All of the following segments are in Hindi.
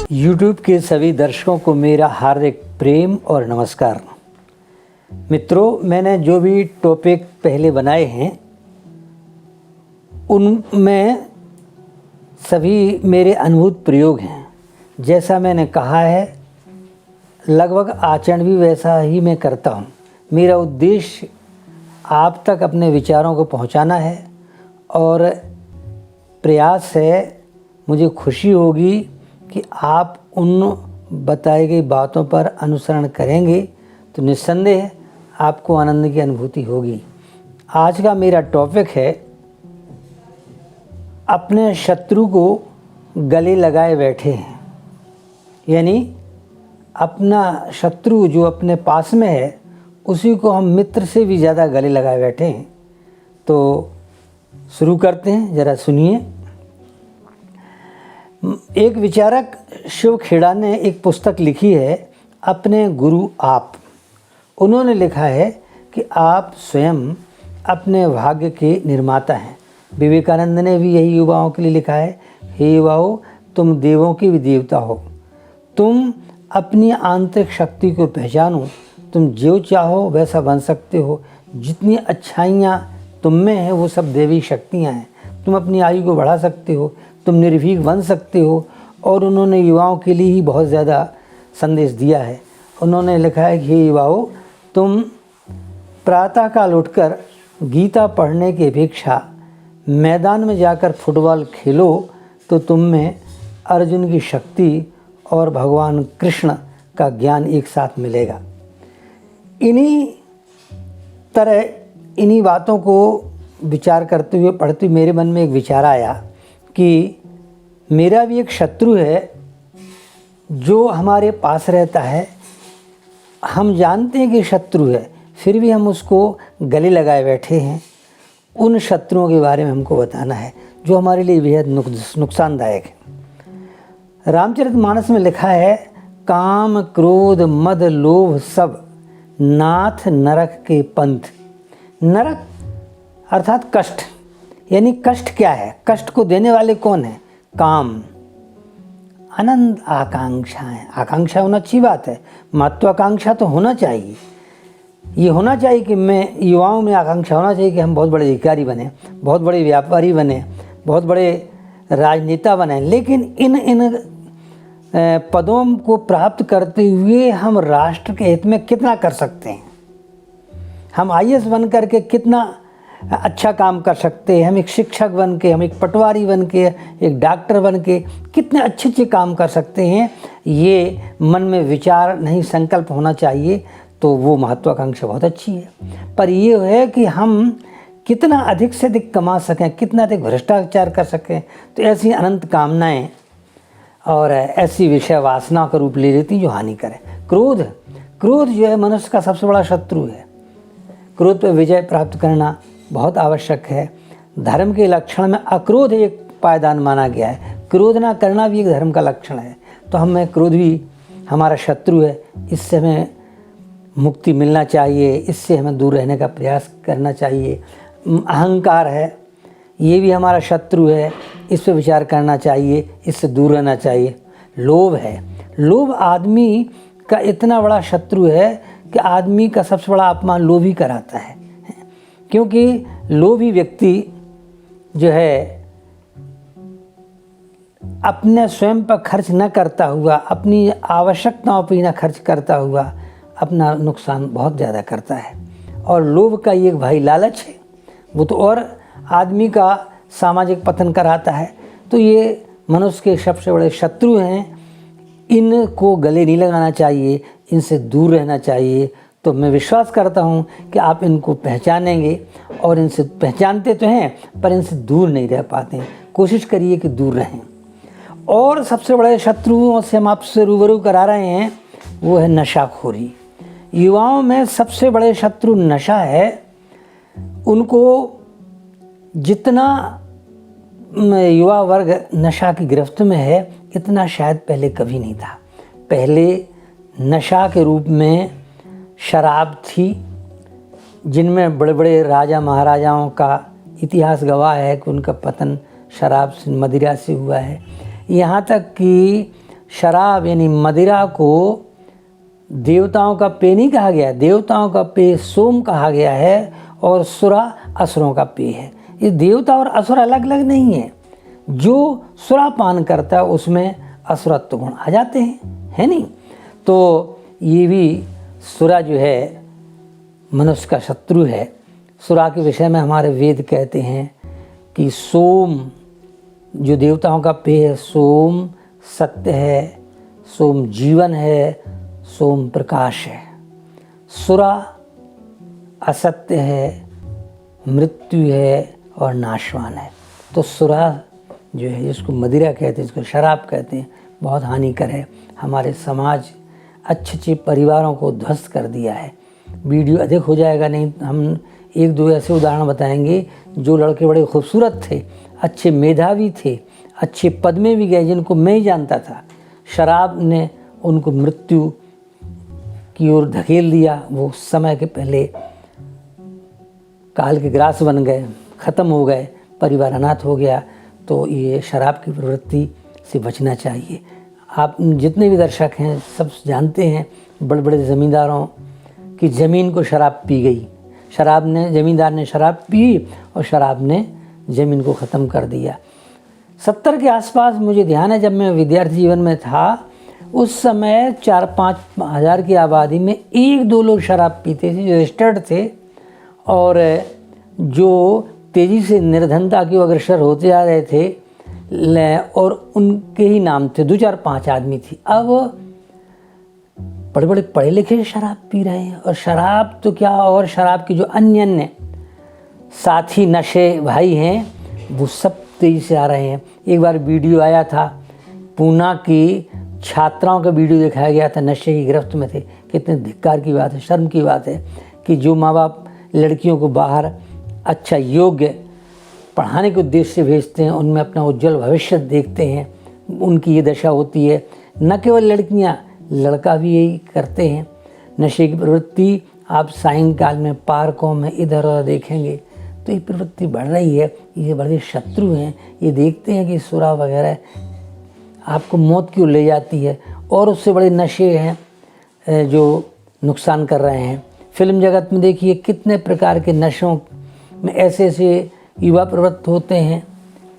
YouTube के सभी दर्शकों को मेरा हार्दिक प्रेम और नमस्कार। मित्रों, मैंने जो भी टॉपिक पहले बनाए हैं उनमें सभी मेरे अनुभूत प्रयोग हैं। जैसा मैंने कहा है लगभग आचरण भी वैसा ही मैं करता हूँ। मेरा उद्देश्य आप तक अपने विचारों को पहुँचाना है और प्रयास है, मुझे खुशी होगी कि आप उन बताई गई बातों पर अनुसरण करेंगे तो निस्संदेह आपको आनंद की अनुभूति होगी। आज का मेरा टॉपिक है अपने शत्रु को गले लगाए बैठे हैं, यानी अपना शत्रु जो अपने पास में है उसी को हम मित्र से भी ज़्यादा गले लगाए बैठे हैं। तो शुरू करते हैं, ज़रा सुनिए। एक विचारक शिव खेड़ा ने एक पुस्तक लिखी है, अपने गुरु आप। उन्होंने लिखा है कि आप स्वयं अपने भाग्य के निर्माता हैं। विवेकानंद ने भी यही युवाओं के लिए लिखा है, हे युवाओं, तुम देवों के भी देवता हो। तुम अपनी आंतरिक शक्ति को पहचानो। तुम जो चाहो वैसा बन सकते हो। जितनी अच्छाइयाँ तुम में हैं वो सब देवी शक्तियाँ हैं। तुम अपनी आयु को बढ़ा सकते हो, तुम निर्भीक बन सकते हो। और उन्होंने युवाओं के लिए ही बहुत ज़्यादा संदेश दिया है। उन्होंने लिखा है कि हे युवाओं, तुम प्रातःकाल उठकर गीता पढ़ने की अपेक्षा मैदान में जाकर फुटबॉल खेलो तो तुम में अर्जुन की शक्ति और भगवान कृष्ण का ज्ञान एक साथ मिलेगा। इन्हीं बातों को विचार करते हुए पढ़ते हुए मेरे मन में एक विचार आया कि मेरा भी एक शत्रु है जो हमारे पास रहता है। हम जानते हैं कि शत्रु है, फिर भी हम उसको गले लगाए बैठे हैं। उन शत्रुओं के बारे में हमको बताना है जो हमारे लिए बेहद नुकसानदायक है। रामचरितमानस में लिखा है, काम क्रोध मद लोभ सब नाथ नरक के पंथ। नरक अर्थात कष्ट, यानी कष्ट क्या है? कष्ट को देने वाले कौन है? काम, आनंद, आकांक्षाएं। आकांक्षा होना अच्छी बात है, महत्वाकांक्षा तो होना चाहिए। ये होना चाहिए कि मैं युवाओं में आकांक्षा होना चाहिए कि हम बहुत बड़े अधिकारी बने, बहुत बड़े व्यापारी बने, बहुत बड़े राजनेता बने। लेकिन इन पदों को प्राप्त करते हुए हम राष्ट्र के हित में कितना कर सकते हैं? हम आईएएस बन करके कितना अच्छा काम कर सकते हैं? हम एक शिक्षक बन के, हम एक पटवारी बन के, एक डॉक्टर बन के कितने अच्छे अच्छे काम कर सकते हैं? ये मन में विचार नहीं, संकल्प होना चाहिए। तो वो महत्वाकांक्षा बहुत अच्छी है, पर ये है कि हम कितना अधिक से अधिक कमा सकें, कितना अधिक भ्रष्टाचार कर सकें। तो ऐसी अनंत कामनाएं और ऐसी विषय वासना का रूप ले लेती जो हानि करे। क्रोध जो है मनुष्य का सबसे बड़ा शत्रु है। क्रोध पर विजय प्राप्त करना बहुत आवश्यक है। धर्म के लक्षण में अक्रोध एक पायदान माना गया है। क्रोध ना करना भी एक धर्म का लक्षण है। तो हमें क्रोध भी हमारा शत्रु है, इससे हमें मुक्ति मिलना चाहिए, इससे हमें दूर रहने का प्रयास करना चाहिए। अहंकार है, ये भी हमारा शत्रु है, इस पर विचार करना चाहिए, इससे दूर रहना चाहिए। लोभ है, लोभ आदमी का इतना बड़ा शत्रु है कि आदमी का सबसे बड़ा अपमान लोभ ही कराता है। क्योंकि लोभी व्यक्ति जो है अपने स्वयं पर खर्च न करता हुआ, अपनी आवश्यकताओं पर न खर्च करता हुआ अपना नुकसान बहुत ज़्यादा करता है। और लोभ का ये भाई लालच है, वो तो और आदमी का सामाजिक पतन कराता है। तो ये मनुष्य के सबसे बड़े शत्रु हैं। इनको गले नहीं लगाना चाहिए, इनसे दूर रहना चाहिए। तो मैं विश्वास करता हूँ कि आप इनको पहचानेंगे, और इनसे पहचानते तो हैं पर इनसे दूर नहीं रह पाते हैं। कोशिश करिए कि दूर रहें। और सबसे बड़े शत्रुओं से हम आपसे रूबरू करा रहे हैं, वो है नशाखोरी। युवाओं में सबसे बड़े शत्रु नशा है। उनको जितना युवा वर्ग नशा की गिरफ्त में है, इतना शायद पहले कभी नहीं था। पहले नशा के रूप में शराब थी, जिनमें बड़े बड़े राजा महाराजाओं का इतिहास गवाह है कि उनका पतन शराब से, मदिरा से हुआ है। यहाँ तक कि शराब यानी मदिरा को देवताओं का पेय नहीं कहा गया, देवताओं का पेय सोम कहा गया है और सुरा असुरों का पेय है। ये देवता और असुर अलग अलग नहीं है। जो सुरापान करता है उसमें असुरत्व गुण आ जाते हैं, है नहीं। तो ये भी सुरा जो है मनुष्य का शत्रु है। सुरा के विषय में हमारे वेद कहते हैं कि सोम जो देवताओं का पेय है, सोम सत्य है, सोम जीवन है, सोम प्रकाश है। सुरा असत्य है, मृत्यु है और नाशवान है। तो सुरा जो है, जिसको मदिरा कहते हैं, जिसको शराब कहते हैं, बहुत हानिकर है। हमारे समाज अच्छे अच्छे परिवारों को ध्वस्त कर दिया है। वीडियो अधिक हो जाएगा, नहीं हम एक दो ऐसे उदाहरण बताएंगे। जो लड़के बड़े खूबसूरत थे, अच्छे मेधावी थे, अच्छे पद में भी गए, जिनको मैं ही जानता था, शराब ने उनको मृत्यु की ओर धकेल दिया। वो समय के पहले काल के ग्रास बन गए, ख़त्म हो गए, परिवार अनाथ हो गया। तो ये शराब की प्रवृत्ति से बचना चाहिए। आप जितने भी दर्शक हैं सब जानते हैं, बड़े बड़े ज़मींदारों की ज़मीन को शराब पी गई। ज़मींदार ने शराब पी और शराब ने ज़मीन को ख़त्म कर दिया। 70 के आसपास मुझे ध्यान है, जब मैं विद्यार्थी जीवन में था, उस समय 4-5 हज़ार की आबादी में 1-2 लोग शराब पीते थे, जो रजिस्टर्ड थे और जो तेज़ी से निर्धनता की ओर अग्रसर होते आ रहे थे, और उनके ही नाम थे। 2-4-5 आदमी थी। अब बड़े बड़े पढ़े लिखे शराब पी रहे हैं। और शराब तो क्या, और शराब की जो अन्य साथी नशे भाई हैं, वो सब तेज़ी से आ रहे हैं। एक बार वीडियो आया था, पूना की छात्राओं का वीडियो दिखाया गया था, नशे की गिरफ्त में थे। कितने धिक्कार की बात है, शर्म की बात है कि जो माँ बाप लड़कियों को बाहर अच्छा योग्य पढ़ाने के उद्देश्य से भेजते हैं, उनमें अपना उज्जवल भविष्य देखते हैं, उनकी ये दशा होती है। न केवल लड़कियाँ, लड़का भी यही करते हैं। नशे की प्रवृत्ति आप सायंकाल में पार्कों में इधर उधर देखेंगे तो ये प्रवृत्ति बढ़ रही है। ये बड़े शत्रु हैं। ये देखते हैं कि सुरा वगैरह आपको मौत की ओर ले जाती है, और उससे बड़े नशे हैं जो नुकसान कर रहे हैं। फिल्म जगत में देखिए कितने प्रकार के नशों में ऐसे ऐसे युवा प्रवृत्त होते हैं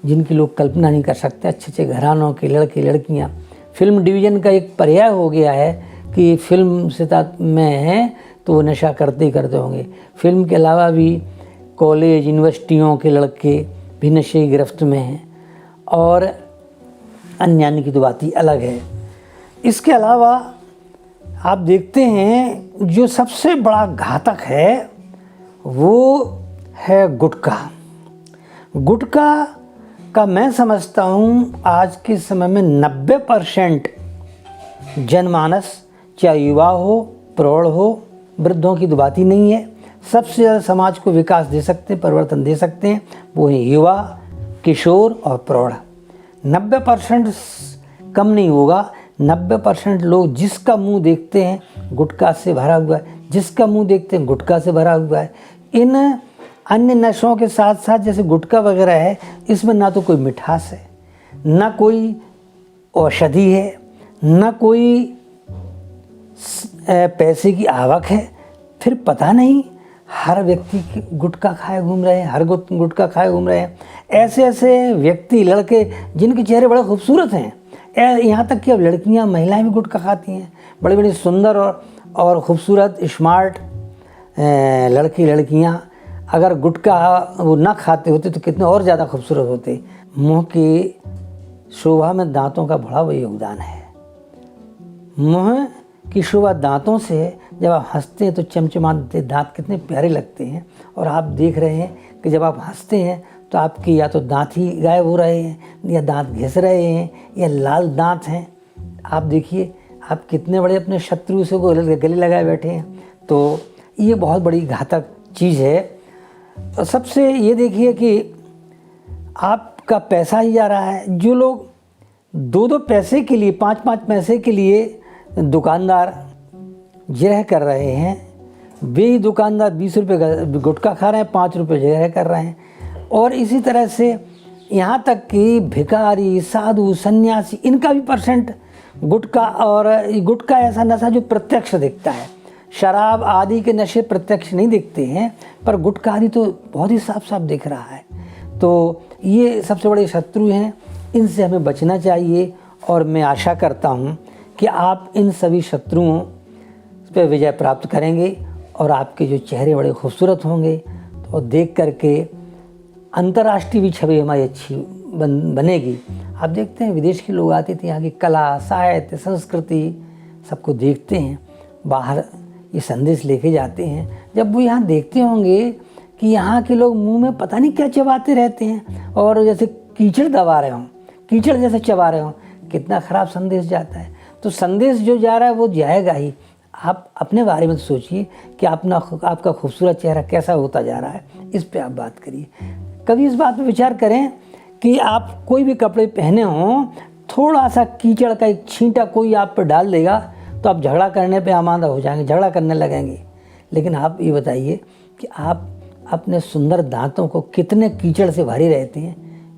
जिनकी लोग कल्पना नहीं कर सकते। अच्छे अच्छे घरानों के लड़के लड़कियां फिल्म डिवीज़न का एक पर्याय हो गया है कि फिल्म से में हैं तो वो नशा करते ही करते होंगे। फिल्म के अलावा भी कॉलेज यूनिवर्सिटियों के लड़के भी नशे की गिरफ्त में हैं, और अन्य की तो बात ही अलग है। इसके अलावा आप देखते हैं जो सबसे बड़ा घातक है वो है गुटखा। गुटखा का मैं समझता हूँ आज के समय में 90% जनमानस, चाहे युवा हो, प्रौढ़ हो, वृद्धों की तो बात ही नहीं है। सबसे ज़्यादा समाज को विकास दे सकते, परिवर्तन दे सकते हैं, वो है युवा, किशोर और प्रौढ़। 90% कम नहीं होगा। 90% लोग जिसका मुंह देखते हैं गुटखा से भरा हुआ है, जिसका मुंह देखते हैं गुटखा से भरा हुआ है। इन अन्य नशों के साथ साथ जैसे गुटखा वगैरह है, इसमें ना तो कोई मिठास है, ना कोई औषधि है, ना कोई पैसे की आवक है। फिर पता नहीं हर व्यक्ति गुटखा खाए घूम रहे हैं, हर गुटखा खाए घूम रहे हैं। ऐसे ऐसे व्यक्ति, लड़के जिनके चेहरे बड़े खूबसूरत हैं, यहाँ तक कि अब लड़कियाँ, महिलाएं भी गुटखा खाती हैं। बड़ी बड़ी सुंदर और खूबसूरत स्मार्ट लड़के लड़कियाँ अगर गुटखा वो ना खाते होते तो कितने और ज़्यादा खूबसूरत होते। मुँह की शोभा में दांतों का बड़ा बड़ा योगदान है। मुँह की शोभा दांतों से, जब आप हंसते हैं तो चमचमाते दांत कितने प्यारे लगते हैं। और आप देख रहे हैं कि जब आप हंसते हैं तो आपके या तो दांत ही गायब हो रहे हैं, या दांत घिस रहे हैं, या लाल दांत हैं। आप देखिए आप कितने बड़े अपने शत्रु से को गले लगाए बैठे हैं। तो ये बहुत बड़ी घातक चीज़ है। और सबसे ये देखिए कि आपका पैसा ही जा रहा है। जो लोग 2-2 पैसे के लिए, 5-5 पैसे के लिए दुकानदार जिरह कर रहे हैं, वे ही दुकानदार 20 रुपये का गुटखा खा रहे हैं, 5 रुपये जिरह कर रहे हैं। और इसी तरह से यहाँ तक कि भिखारी, साधु, सन्यासी, इनका भी परसेंट गुटखा ऐसा नशा जो प्रत्यक्ष दिखता है। शराब आदि के नशे प्रत्यक्ष नहीं दिखते हैं, पर गुटखा आदि तो बहुत ही साफ साफ दिख रहा है। तो ये सबसे बड़े शत्रु हैं, इनसे हमें बचना चाहिए। और मैं आशा करता हूँ कि आप इन सभी शत्रुओं पे विजय प्राप्त करेंगे और आपके जो चेहरे बड़े खूबसूरत होंगे, तो देख करके अंतर्राष्ट्रीय भी छवि हमारी अच्छी बनेगी। आप देखते हैं विदेश के लोग आते थे, यहाँ की कला, साहित्य, संस्कृति सबको देखते हैं, बाहर ये संदेश लेके जाते हैं। जब वो यहाँ देखते होंगे कि यहाँ के लोग मुंह में पता नहीं क्या चबाते रहते हैं और जैसे कीचड़ दबा रहे हों, कीचड़ जैसे चबा रहे हों, कितना ख़राब संदेश जाता है। तो संदेश जो जा रहा है वो जाएगा ही। आप अपने बारे में सोचिए कि आपका खूबसूरत चेहरा कैसा होता जा रहा है, इस पे आप बात करिए। कभी इस बात पे विचार करें कि आप कोई भी कपड़े पहने हों, थोड़ा सा कीचड़ का एक छींटा कोई आप पर डाल देगा तो आप झगड़ा करने पे आमादा हो जाएंगे, झगड़ा करने लगेंगे। लेकिन आप ये बताइए कि आप अपने सुंदर दांतों को कितने कीचड़ से भरे रहते हैं,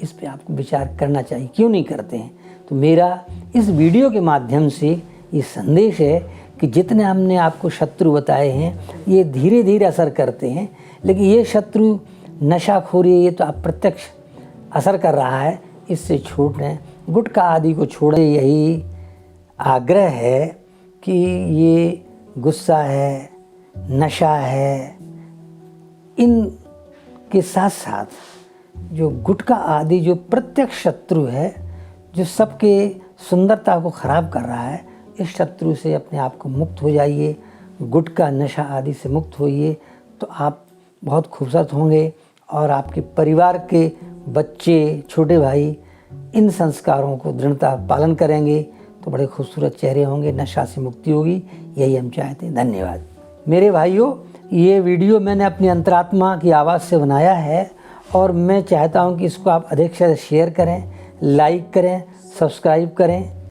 इस पे आपको विचार करना चाहिए, क्यों नहीं करते हैं। तो मेरा इस वीडियो के माध्यम से ये संदेश है कि जितने हमने आपको शत्रु बताए हैं ये धीरे धीरे असर करते हैं, लेकिन ये शत्रु नशाखोरी, ये तो आप प्रत्यक्ष असर कर रहा है, इससे छूट लें, गुटखा आदि को छोड़ें। यही आग्रह है कि ये गुस्सा है, नशा है, इन के साथ साथ जो गुटखा आदि जो प्रत्यक्ष शत्रु है, जो सबके सुंदरता को ख़राब कर रहा है, इस शत्रु से अपने आप को मुक्त हो जाइए। गुटखा, नशा आदि से मुक्त होइए तो आप बहुत खूबसूरत होंगे और आपके परिवार के बच्चे, छोटे भाई इन संस्कारों को दृढ़ता पालन करेंगे तो बड़े खूबसूरत चेहरे होंगे, नशा से मुक्ति होगी। यही हम चाहते हैं। धन्यवाद। मेरे भाइयों, ये वीडियो मैंने अपनी अंतरात्मा की आवाज़ से बनाया है और मैं चाहता हूँ कि इसको आप अधिक से अधिक शेयर करें, लाइक करें, सब्सक्राइब करें